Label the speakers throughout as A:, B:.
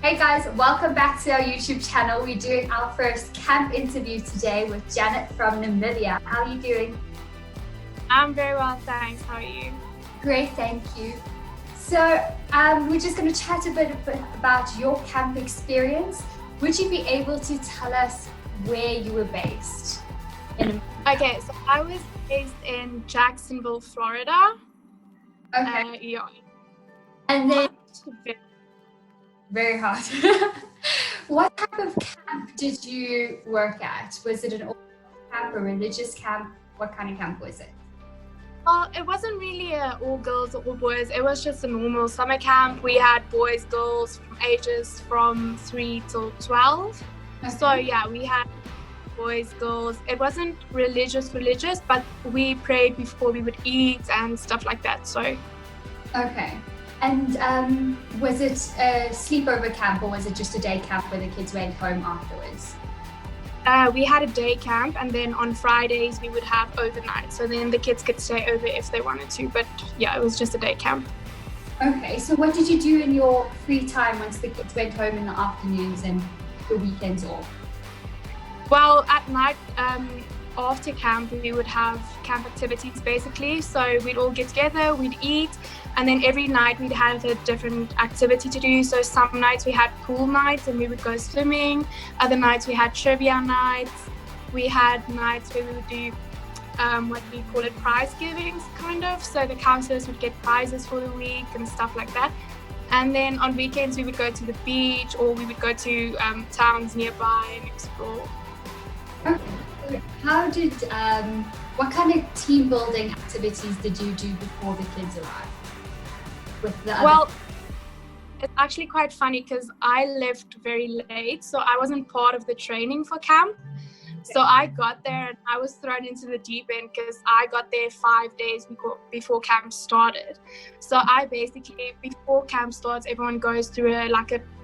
A: Hey guys, welcome back to our YouTube channel. We're doing our first camp interview today with Jannette from Namibia. How are you doing?
B: I'm very well, thanks. How are you?
A: Great, thank you. So we're just going to chat a bit about your camp experience. Would you be able to tell us where you were based?
B: Okay, so I was based in Jacksonville, Florida.
A: Okay.
B: Yeah.
A: And then very hard. What type of camp did you work at? Was it an all camp, a religious camp? What kind of camp was it?
B: Well, it wasn't really all girls or all boys. It was just a normal summer camp. We had boys, girls from ages from 3 till 12.
A: Okay.
B: So yeah, we had boys, girls. It wasn't religious, but we prayed before we would eat and stuff like that. So.
A: Okay. And was it a sleepover camp or was it just a day camp where the kids went home afterwards?
B: We had a day camp, and then on Fridays we would have overnight. So then the kids could stay over if they wanted to. But yeah, it was just a day camp.
A: Okay. So what did you do in your free time once the kids went home in the afternoons and your weekends off?
B: Well, at night, after camp, we would have camp activities basically. So we'd all get together, we'd eat, and then every night we'd have a different activity to do. So some nights we had pool nights and we would go swimming. Other nights we had trivia nights. We had nights where we would do what we call it prize givings, kind of. So the counselors would get prizes for the week and stuff like that. And then on weekends we would go to the beach or we would go to towns nearby and explore.
A: Okay. How did, what kind of team building activities did you do before the kids arrived?
B: Well, it's actually quite funny because I left very late, so I wasn't part of the training for camp. Okay. So I got there and I was thrown into the deep end because I got there 5 days before camp started. So I basically, before camp starts, everyone goes through a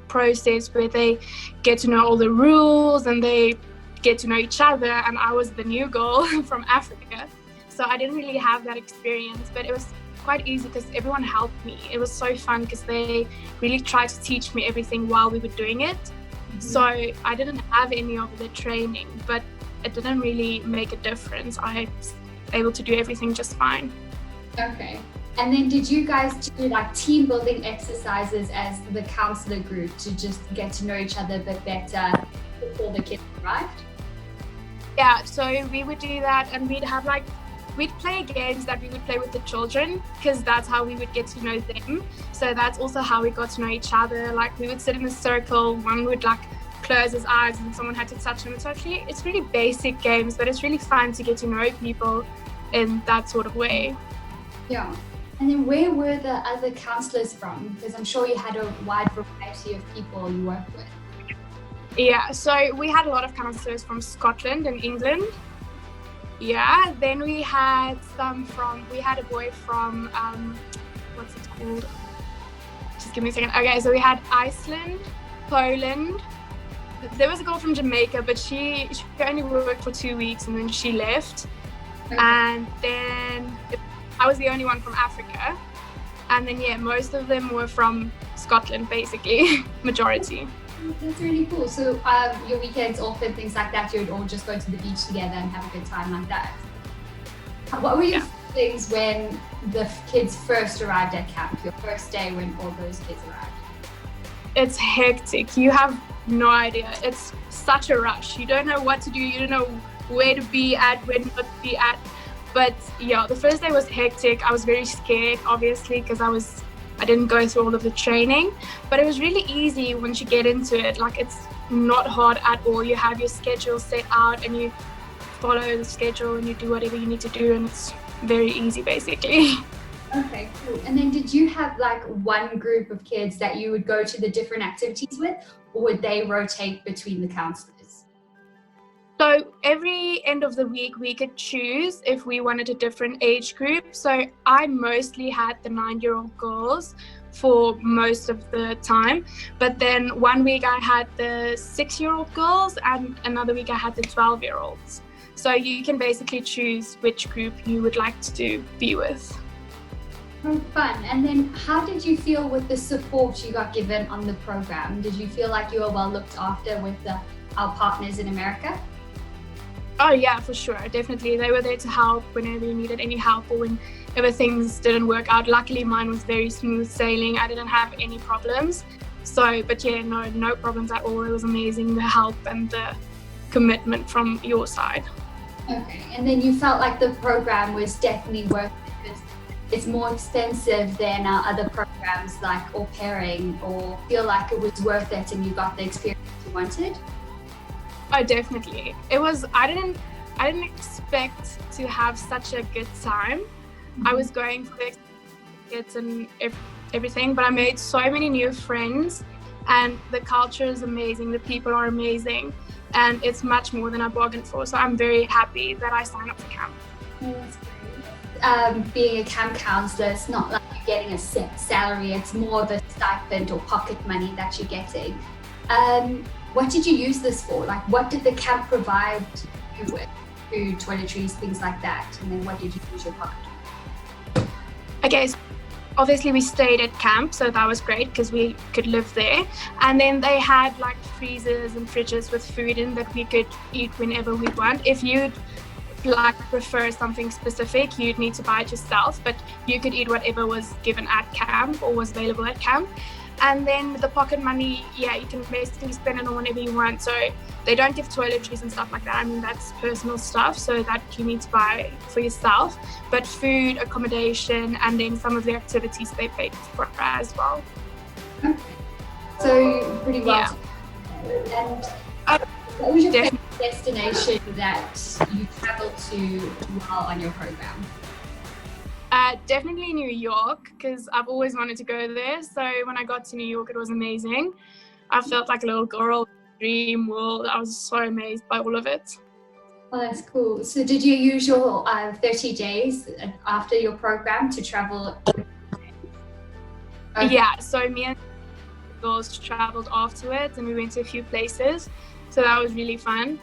B: process where they get to know all the rules and they get to know each other, and I was the new girl from Africa, so I didn't really have that experience, but it was quite easy because everyone helped me. It was so fun because they really tried to teach me everything while we were doing it. Mm-hmm. So I didn't have any of the training, but it didn't really make a difference. I was able to do everything just fine.
A: Okay. And then did you guys do team building exercises as the counselor group to just get to know each other a bit better before the kids arrived?
B: Yeah, so we would do that, and we'd have we'd play games that we would play with the children because that's how we would get to know them. So that's also how we got to know each other. We would sit in a circle, one would close his eyes and someone had to touch him. So actually it's really basic games, but it's really fun to get to know people in that sort of way.
A: Yeah. And then where were the other counselors from? Because I'm sure you had a wide variety of people you worked with.
B: Yeah, so we had a lot of counselors from Scotland and England. Yeah, then we had we had a boy from, what's it called? Just give me a second. Okay, so we had Iceland, Poland. There was a girl from Jamaica, but she only worked for 2 weeks and then she left. Okay. And then I was the only one from Africa. And then, yeah, most of them were from Scotland, basically, majority.
A: That's really cool. So your weekends off and things like that, you would all just go to the beach together and have a good time like that. What were your things when the kids first arrived at camp, your first day when all those kids arrived?
B: It's hectic. You have no idea. It's such a rush. You don't know what to do. You don't know where to be at, where not to be at. But yeah, the first day was hectic. I was very scared, obviously, because I didn't go through all of the training, but it was really easy once you get into it. It's not hard at all. You have your schedule set out and you follow the schedule and you do whatever you need to do, and it's very easy basically.
A: Okay, cool. And then did you have one group of kids that you would go to the different activities with, or would they rotate between the counselors?
B: So every end of the week, we could choose if we wanted a different age group. So I mostly had the 9-year-old girls for most of the time. But then one week I had the 6-year-old girls and another week I had the 12-year-olds. So you can basically choose which group you would like to be with.
A: Oh, fun. And then how did you feel with the support you got given on the program? Did you feel like you were well looked after with our partners in America?
B: Oh yeah, for sure, definitely. They were there to help whenever you needed any help or whenever things didn't work out. Luckily, mine was very smooth sailing. I didn't have any problems. So, but yeah, no problems at all. It was amazing, the help and the commitment from your side.
A: Okay, and then you felt like the program was definitely worth it because it's more expensive than our other programs like au pairing, or feel like it was worth it and you got the experience you wanted?
B: Oh, definitely. It was. I didn't expect to have such a good time. I was going for the kids and everything, but I made so many new friends, and the culture is amazing. The people are amazing, and it's much more than I bargained for. So I'm very happy that I signed up for camp.
A: Oh, that's great. Being a camp counselor, it's not like you're getting a set salary. It's more of a stipend or pocket money that you're getting. What did you use this for? Like, what did the camp provide you with? Food, toiletries, things like that. And then what did you use your pocket money?
B: Okay, so obviously we stayed at camp, so that was great because we could live there. And then they had like freezers and fridges with food in that we could eat whenever we want. If you'd like prefer something specific, you'd need to buy it yourself, but you could eat whatever was given at camp or was available at camp. And then the pocket money, yeah, you can basically spend it on whatever you want. So they don't give toiletries and stuff like that. I mean, that's personal stuff, so that you need to buy for yourself. But food, accommodation, and then some of the activities they paid for as well.
A: Okay. So pretty well. Yeah. And what was your favorite destination that you traveled to while on your program?
B: Definitely New York, because I've always wanted to go there. So when I got to New York, it was amazing. I felt like a little girl, dream world. I was so amazed by all of it.
A: Oh, that's cool. So did you use your 30 days after your program to travel?
B: Okay. Yeah, so me and the girls traveled afterwards and we went to a few places. So that was really fun.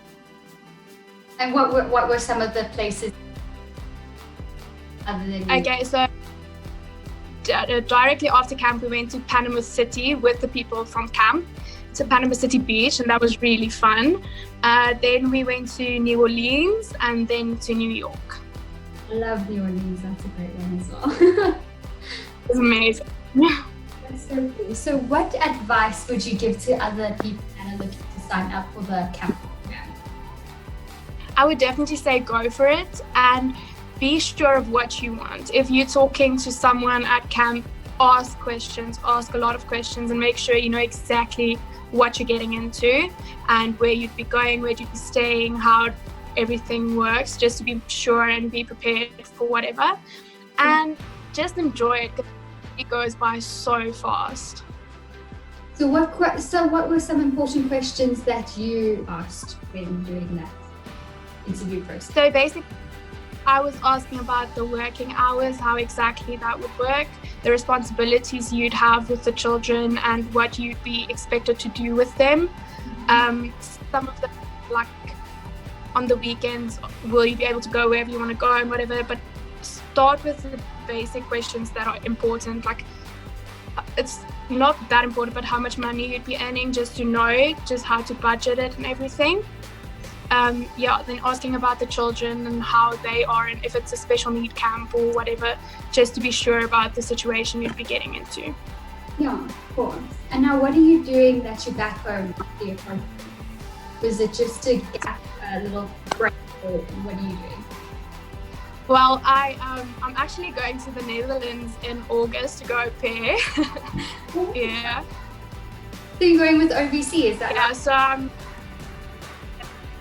A: And what were some of the places?
B: Okay, so directly after camp, we went to Panama City with the people from camp to Panama City Beach, and that was really fun. Then we went to New Orleans and then to New York.
A: I love New Orleans, that's a great one as well.
B: It was amazing.
A: That's so cool. So what advice would you give to other people that are looking to sign up for the camp program?
B: I would definitely say go for it and be sure of what you want. If you're talking to someone at camp, ask questions, ask a lot of questions, and make sure you know exactly what you're getting into and where you'd be going, where you'd be staying, how everything works, just to be sure and be prepared for whatever. And just enjoy it because it goes by so fast.
A: So what were some important questions that you asked when doing that interview process?
B: So basically, I was asking about the working hours, how exactly that would work, the responsibilities you'd have with the children and what you'd be expected to do with them. Some of the, like on the weekends, will you be able to go wherever you want to go and whatever, but start with the basic questions that are important. Like it's not that important, but how much money you'd be earning, just to know just how to budget it and everything. Then asking about the children and how they are and if it's a special need camp or whatever, just to be sure about the situation you'd be getting into.
A: Yeah, of course. And now what are you doing that you're back home after your program? Was it just to get a little break or what are you doing?
B: Well, I'm actually going to the Netherlands in August to go au pair. Yeah.
A: So you're going with OVC, is that
B: right? So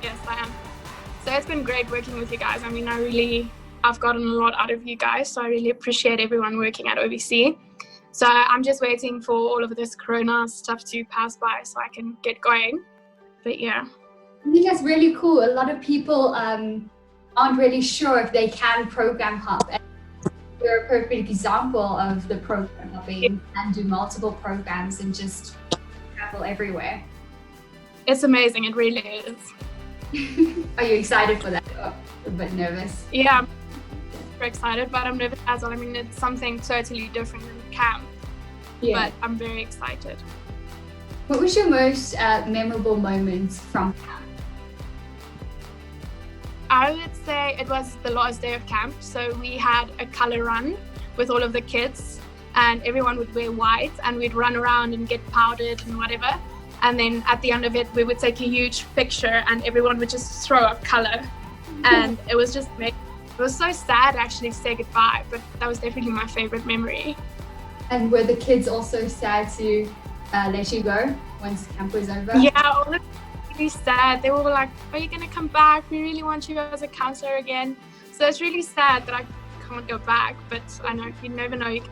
B: yes, I am. So it's been great working with you guys. I mean, I've gotten a lot out of you guys, so I really appreciate everyone working at OVC. So I'm just waiting for all of this Corona stuff to pass by so I can get going. But yeah.
A: I think that's really cool. A lot of people aren't really sure if they can program hop. And you're a perfect example of the program hopping. You can do multiple programs and just travel everywhere.
B: It's amazing, it really is.
A: Are you excited for that? Oh, a bit nervous.
B: Yeah, super excited, but I'm nervous as well. I mean, it's something totally different than camp, but I'm very excited.
A: What was your most memorable moment from camp?
B: I would say it was the last day of camp. So we had a color run with all of the kids, and everyone would wear white, and we'd run around and get powdered and whatever. And then at the end of it, we would take a huge picture, and everyone would just throw up color. And it was just it was so sad actually to say goodbye, but that was definitely my favorite memory.
A: And were the kids also sad to let you go once camp was over?
B: Yeah, all of them were really sad. They were like, are you going to come back? We really want you as a counselor again. So it's really sad that I can't go back, but I know you never know, you can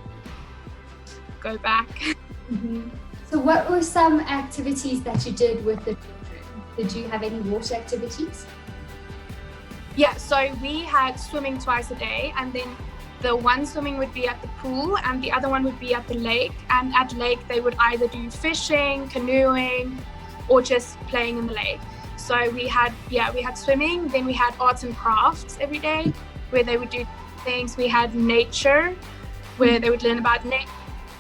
B: go back.
A: Mm-hmm. So what were some activities that you did with the children? Did you have any water activities?
B: Yeah, so we had swimming twice a day, and then the one swimming would be at the pool and the other one would be at the lake. And at lake, they would either do fishing, canoeing, or just playing in the lake. So we had swimming, then we had arts and crafts every day where they would do things. We had nature, where they would learn about nature,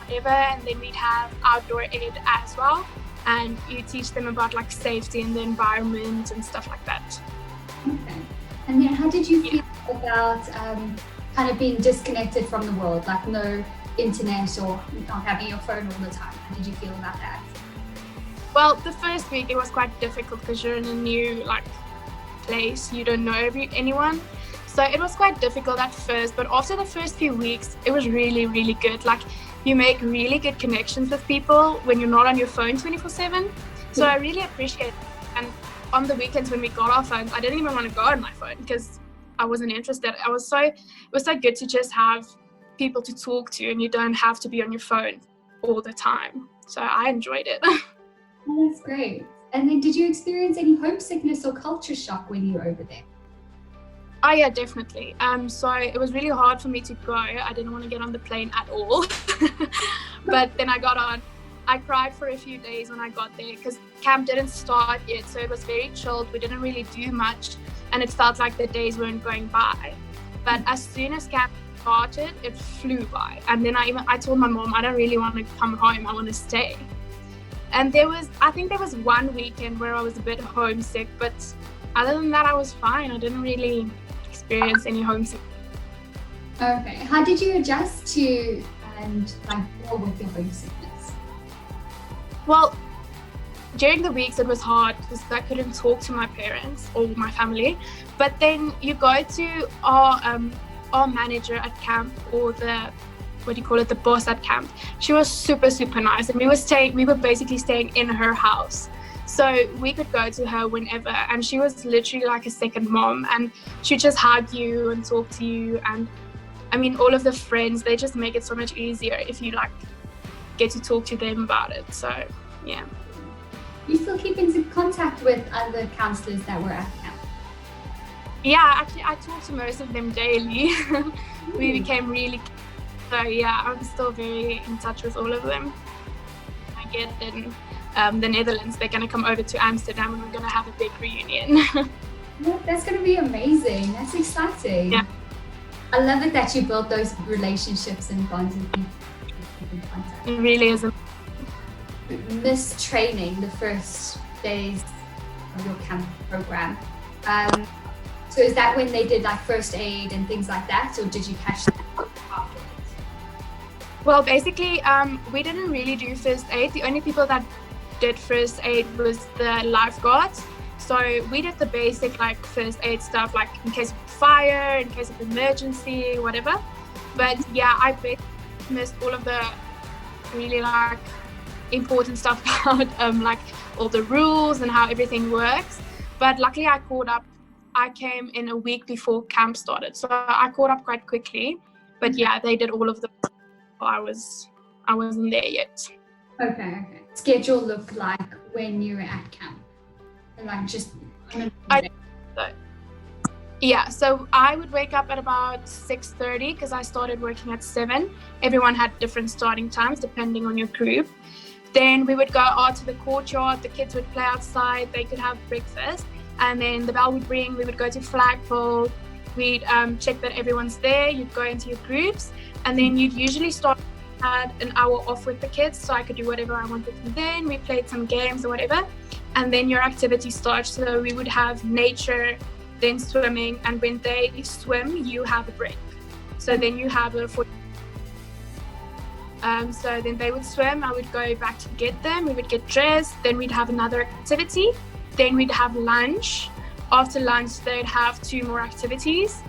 B: whatever, and then we'd have outdoor ed as well. And you teach them about like safety in the environment and stuff like that.
A: Okay. And then how did you feel about kind of being disconnected from the world, like no internet or not having your phone all the time? How did you feel about that?
B: Well, the first week it was quite difficult because you're in a new place, you don't know anyone. So it was quite difficult at first, but after the first few weeks, it was really, really good. Like you make really good connections with people when you're not on your phone 24/7. So I really appreciate it. And on the weekends when we got our phones, I didn't even want to go on my phone because I wasn't interested. It was so good to just have people to talk to, and you don't have to be on your phone all the time. So I enjoyed it.
A: Oh, that's great. And then did you experience any homesickness or culture shock when you were over there?
B: Oh yeah, definitely. So it was really hard for me to go. I didn't want to get on the plane at all. But then I got on. I cried for a few days when I got there because camp didn't start yet, so it was very chilled. We didn't really do much, and it felt like the days weren't going by. But as soon as camp started, it flew by. And then I told my mom, I don't really want to come home, I want to stay. And I think there was one weekend where I was a bit homesick, but other than that, I was fine. I didn't really experience any homesick.
A: Okay, how did you adjust to and deal with your homesickness?
B: Well, during the weeks it was hard because I couldn't talk to my parents or my family. But then you go to our manager at camp, or the boss at camp. She was super, super nice, and we were basically staying in her house. So we could go to her whenever, and she was literally like a second mom, and she'd just hug you and talk to you. And I mean, all of the friends, they just make it so much easier if you get to talk to them about it. So yeah.
A: You still keep in contact with other counselors that were at camp?
B: Yeah, actually I talk to most of them daily. We became really, so yeah, I'm still very in touch with all of them. I get in the Netherlands, they're going to come over to Amsterdam and we're going to have a big reunion.
A: Yeah, that's going to be amazing. That's exciting.
B: Yeah.
A: I love it that you built those relationships and bonds with people.
B: It really is.
A: Missed training the first days of your camp program. So is that when they did first aid and things like that, or did you catch that afterwards?
B: Well, basically, we didn't really do first aid. The only people that did first aid was the lifeguards. So we did the basic first aid stuff, in case of fire, in case of emergency, whatever. But yeah, I basically missed all of the really important stuff about all the rules and how everything works. But luckily I caught up. I came in a week before camp started, so I caught up quite quickly. But yeah, they did all of the. I wasn't there yet.
A: Okay. Schedule looked like when you were at camp, just.
B: Yeah, so I would wake up at about 6:30 because I started working at 7. Everyone had different starting times depending on your group. Then we would go out to the courtyard, the kids would play outside, they could have breakfast, and then the bell would ring, we would go to flagpole, we'd check that everyone's there. You'd go into your groups, and then you'd usually start at an hour off with the kids, so I could do whatever I wanted. And then we played some games or whatever, and then your activity starts. So we would have nature, then swimming, and when they swim, you have a break. So then you have a 40. So then they would swim, I would go back to get them, we would get dressed, then we'd have another activity, then we'd have lunch. After lunch, they'd have 2 more activities,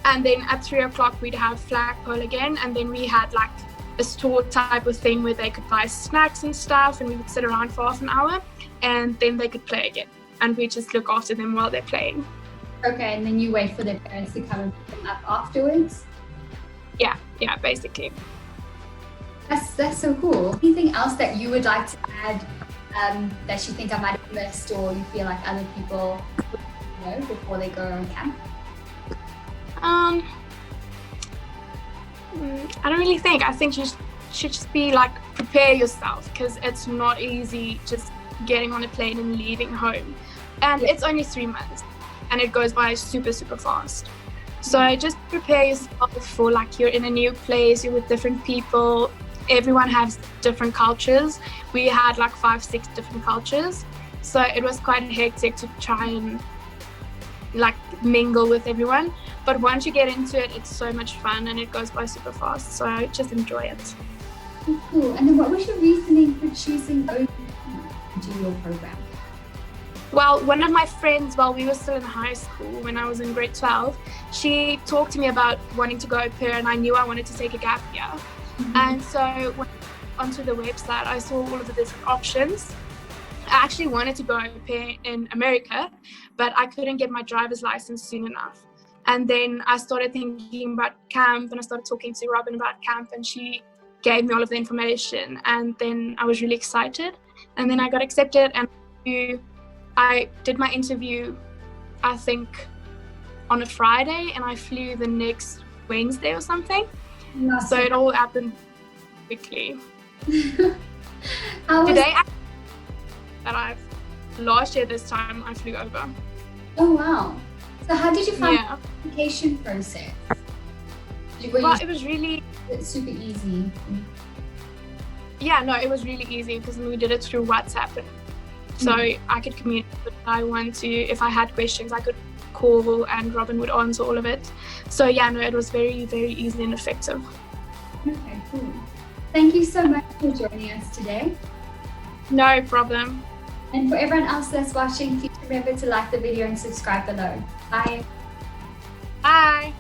B: and then at 3 o'clock we'd have flagpole again, and then we had like a store type of thing where they could buy snacks and stuff, and we would sit around for half an hour, and then they could play again, and we just look after them while they're playing.
A: Okay, and then you wait for their parents to come and pick them up afterwards?
B: Yeah, basically.
A: That's so cool. Anything else that you would like to add that you think I might have missed, or you feel like other people would know before they go on camp?
B: I don't really think. I think you should just be like, prepare yourself, because it's not easy just getting on a plane and leaving home. And it's only 3 months, and it goes by super, super fast. So just prepare yourself for like, you're in a new place, you're with different people. Everyone has different cultures. We had like 5-6 different cultures. So it was quite hectic to try and like mingle with everyone. But once you get into it, it's so much fun and it goes by super fast. So just enjoy it.
A: Cool. And then what was your reasoning for choosing OT to do your program?
B: Well, one of my friends, while we were still in high school, when I was in grade 12, she talked to me about wanting to go au pair, and I knew I wanted to take a gap year. Mm-hmm. And so when I went onto the website, I saw all of the different options. I actually wanted to go au pair in America, but I couldn't get my driver's license soon enough. And then I started thinking about camp, and I started talking to Robin about camp, and she gave me all of the information. And then I was really excited. And then I got accepted, and I did my interview, I think, on a Friday, and I flew the next Wednesday or something.
A: Awesome.
B: So it all happened quickly. Last year this time I flew over.
A: Oh wow! So how did you find the application process?
B: It was really
A: super easy.
B: Yeah, no, it was really easy because we did it through WhatsApp. So I could communicate if I want to. If I had questions, I could call and Robin would answer all of it. So yeah, no, it was very, very easy and effective.
A: Okay, cool. Thank you so much for joining us today.
B: No problem.
A: And for everyone else that's watching, please remember to like the video and subscribe below. Bye.
B: Bye.